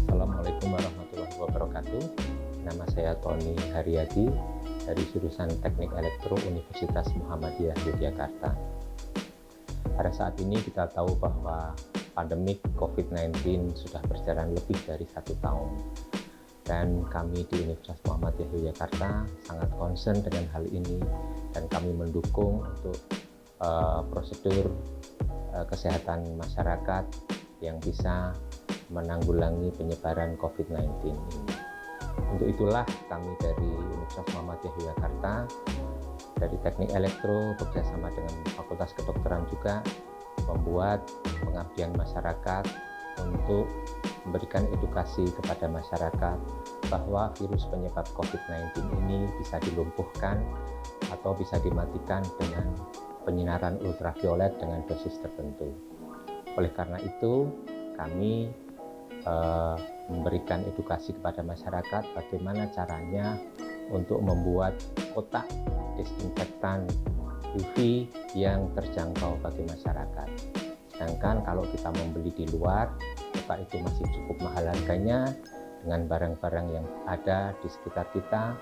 Assalamualaikum warahmatullahi wabarakatuh. Nama saya Tony Haryadi dari jurusan Teknik Elektro Universitas Muhammadiyah Yogyakarta. Pada saat ini kita tahu bahwa pandemik COVID-19 sudah berjalan lebih dari 1 tahun. Dan kami di Universitas Muhammadiyah Yogyakarta sangat concern dengan hal ini dan kami mendukung untuk prosedur kesehatan masyarakat yang bisa menanggulangi penyebaran COVID-19 ini. Untuk itulah kami dari Universitas Muhammadiyah Yogyakarta dari Teknik Elektro bekerjasama dengan Fakultas Kedokteran juga membuat pengabdian masyarakat untuk memberikan edukasi kepada masyarakat bahwa virus penyebab COVID-19 ini bisa dilumpuhkan atau bisa dimatikan dengan penyinaran ultraviolet dengan dosis tertentu. Oleh karena itu, kami memberikan edukasi kepada masyarakat bagaimana caranya untuk membuat kotak disinfektan UV yang terjangkau bagi masyarakat. Sedangkan kalau kita membeli di luar, kotak itu masih cukup mahal harganya dengan barang-barang yang ada di sekitar kita.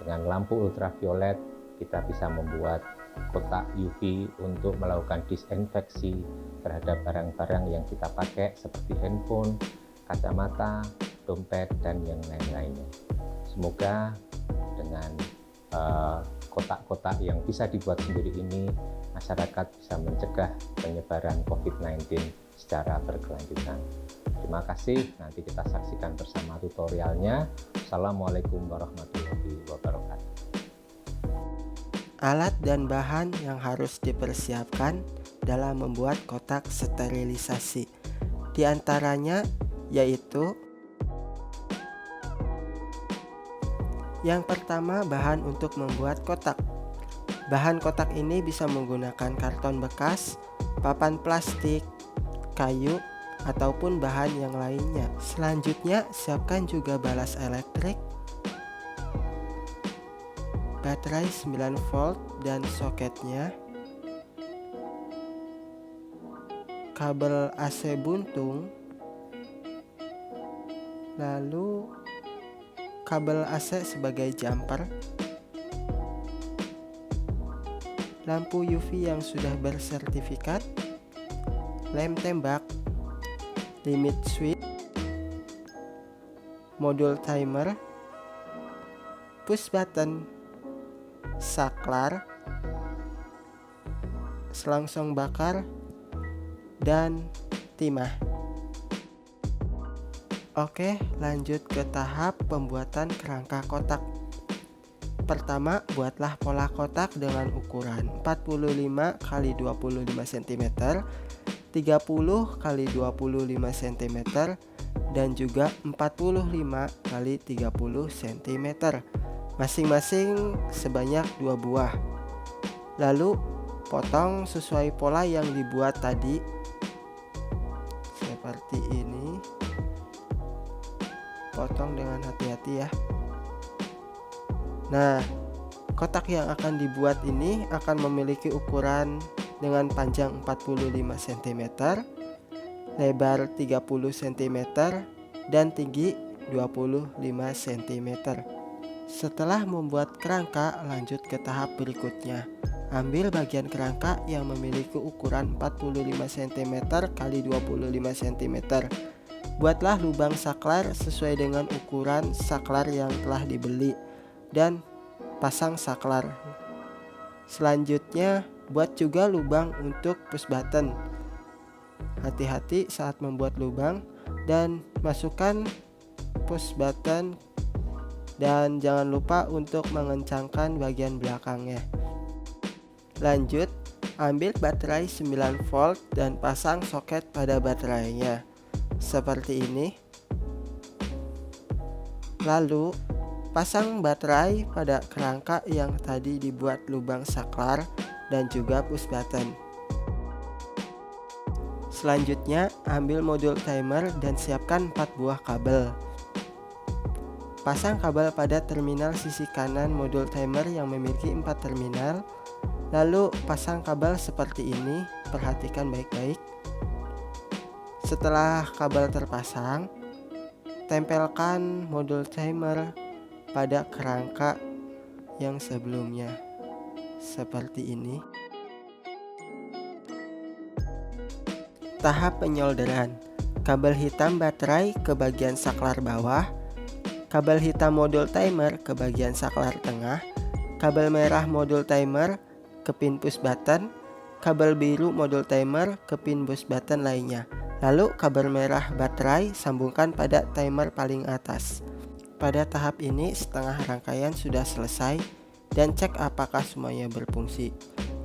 Dengan lampu ultraviolet, kita bisa membuat kotak UV untuk melakukan disinfeksi terhadap barang-barang yang kita pakai seperti handphone, kacamata, dompet, dan yang lain-lainnya. Semoga dengan kotak-kotak yang bisa dibuat sendiri ini, masyarakat bisa mencegah penyebaran COVID-19 secara berkelanjutan. Terima kasih, nanti kita saksikan bersama tutorialnya. Assalamualaikum warahmatullahi wabarakatuh. Alat dan bahan yang harus dipersiapkan dalam membuat kotak sterilisasi. Di antaranya yaitu yang pertama, bahan untuk membuat kotak. Bahan kotak ini bisa menggunakan karton bekas, papan plastik, kayu, ataupun bahan yang lainnya. Selanjutnya, siapkan juga balas elektrik, baterai 9 volt dan soketnya, kabel AC buntung, lalu kabel AC sebagai jumper, lampu UV yang sudah bersertifikat, lem tembak, limit switch, modul timer, push button, saklar, selongsong bakar, dan timah. Oke, lanjut ke tahap pembuatan kerangka kotak. Pertama, buatlah pola kotak dengan ukuran 45 x 25 cm, 30 x 25 cm, dan juga 45 x 30 cm. Masing-masing sebanyak 2 buah. Lalu, potong sesuai pola yang dibuat tadi. Seperti ini. Potong dengan hati-hati ya. Nah, kotak yang akan dibuat ini akan memiliki ukuran dengan panjang 45 cm, lebar 30 cm, dan tinggi 25 cm. Setelah membuat kerangka, lanjut ke tahap berikutnya. Ambil bagian kerangka yang memiliki ukuran 45 cm x 25 cm. Buatlah lubang saklar sesuai dengan ukuran saklar yang telah dibeli dan pasang saklar. Selanjutnya, buat juga lubang untuk push button. Hati-hati saat membuat lubang dan masukkan push button, dan jangan lupa untuk mengencangkan bagian belakangnya. Lanjut, ambil baterai 9 volt dan pasang soket pada baterainya. Seperti ini. Lalu, pasang baterai pada kerangka yang tadi dibuat lubang saklar dan juga push button. Selanjutnya, ambil modul timer dan siapkan 4 buah kabel. Pasang kabel pada terminal sisi kanan modul timer yang memiliki 4 terminal. Lalu pasang kabel seperti ini, perhatikan baik-baik. Setelah kabel terpasang, tempelkan modul timer pada kerangka yang sebelumnya, seperti ini. Tahap penyolderan. Kabel hitam baterai ke bagian saklar bawah, kabel hitam modul timer ke bagian saklar tengah, kabel merah modul timer ke pin push button, kabel biru modul timer ke pin push button lainnya. Lalu kabel merah baterai sambungkan pada timer paling atas. Pada tahap ini setengah rangkaian sudah selesai dan cek apakah semuanya berfungsi.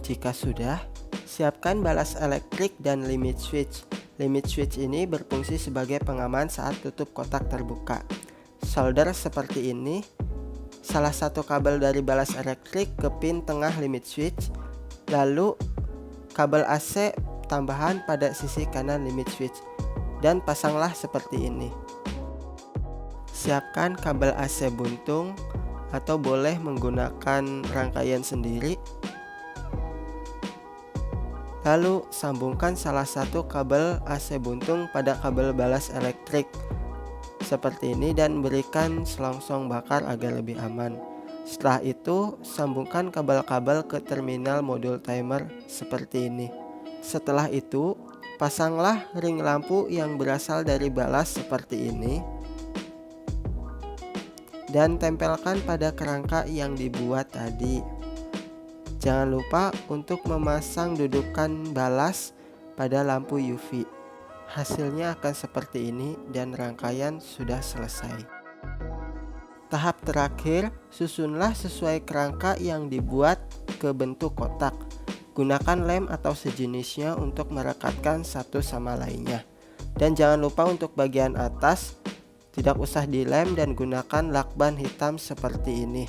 Jika sudah, siapkan balas elektrik dan limit switch. Limit switch ini berfungsi sebagai pengaman saat tutup kotak terbuka. Solder seperti ini. Salah satu kabel dari balas elektrik ke pin tengah limit switch. Lalu kabel AC tambahan pada sisi kanan limit switch. Dan pasanglah seperti ini. Siapkan kabel AC buntung atau boleh menggunakan rangkaian sendiri. Lalu sambungkan salah satu kabel AC buntung pada kabel balas elektrik seperti ini dan berikan selongsong bakar agar lebih aman. Setelah itu, sambungkan kabel-kabel ke terminal modul timer seperti ini. Setelah itu, pasanglah ring lampu yang berasal dari balas seperti ini dan tempelkan pada kerangka yang dibuat tadi. Jangan lupa untuk memasang dudukan balas pada lampu UV. Hasilnya akan seperti ini dan rangkaian sudah selesai. Tahap terakhir, susunlah sesuai kerangka yang dibuat ke bentuk kotak. Gunakan lem atau sejenisnya untuk merekatkan satu sama lainnya. Dan jangan lupa untuk bagian atas, tidak usah dilem dan gunakan lakban hitam seperti ini.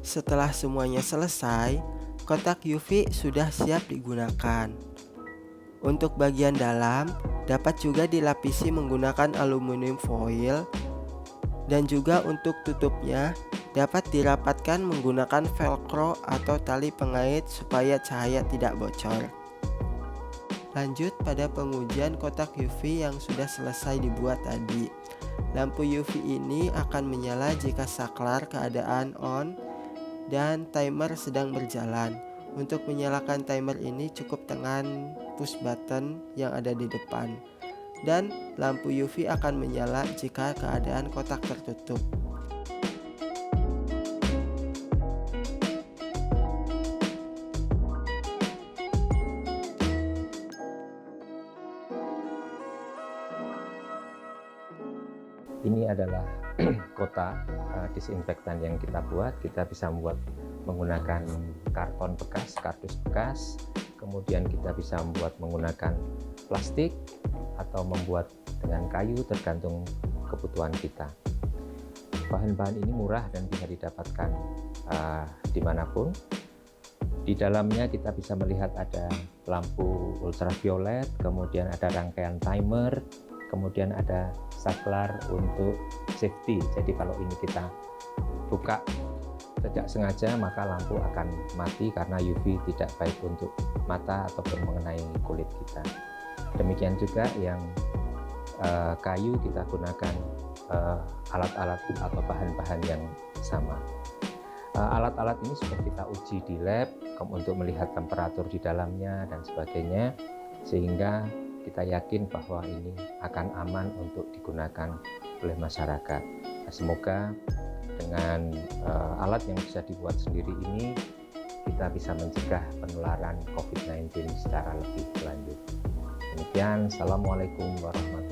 Setelah semuanya selesai, kotak UV sudah siap digunakan. Untuk bagian dalam, dapat juga dilapisi menggunakan aluminium foil. Dan juga untuk tutupnya, dapat dirapatkan menggunakan velcro atau tali pengait supaya cahaya tidak bocor. Lanjut pada pengujian kotak UV yang sudah selesai dibuat tadi. Lampu UV ini akan menyala jika saklar keadaan on dan timer sedang berjalan. Untuk menyalakan timer ini cukup tekan push button yang ada di depan. Dan lampu UV akan menyala jika keadaan kotak tertutup. Ini adalah kotak disinfektan yang kita buat. Kita bisa membuat menggunakan karton bekas, kardus bekas. Kemudian kita bisa membuat menggunakan plastik atau membuat dengan kayu, tergantung kebutuhan kita. Bahan-bahan ini murah dan bisa didapatkan dimanapun. Di dalamnya kita bisa melihat ada lampu ultraviolet, kemudian ada rangkaian timer, kemudian ada saklar untuk safety. Jadi kalau ini kita buka tidak sengaja, maka lampu akan mati karena UV tidak baik untuk mata ataupun mengenai kulit kita. Demikian juga yang kayu, kita gunakan alat-alat atau bahan-bahan yang sama. Alat-alat ini sudah kita uji di lab untuk melihat temperatur di dalamnya dan sebagainya, sehingga kita yakin bahwa ini akan aman untuk digunakan oleh masyarakat. Semoga dengan alat yang bisa dibuat sendiri ini kita bisa mencegah penularan COVID-19 secara lebih lanjut. Demikian, Assalamualaikum warahmatullahi wabarakatuh.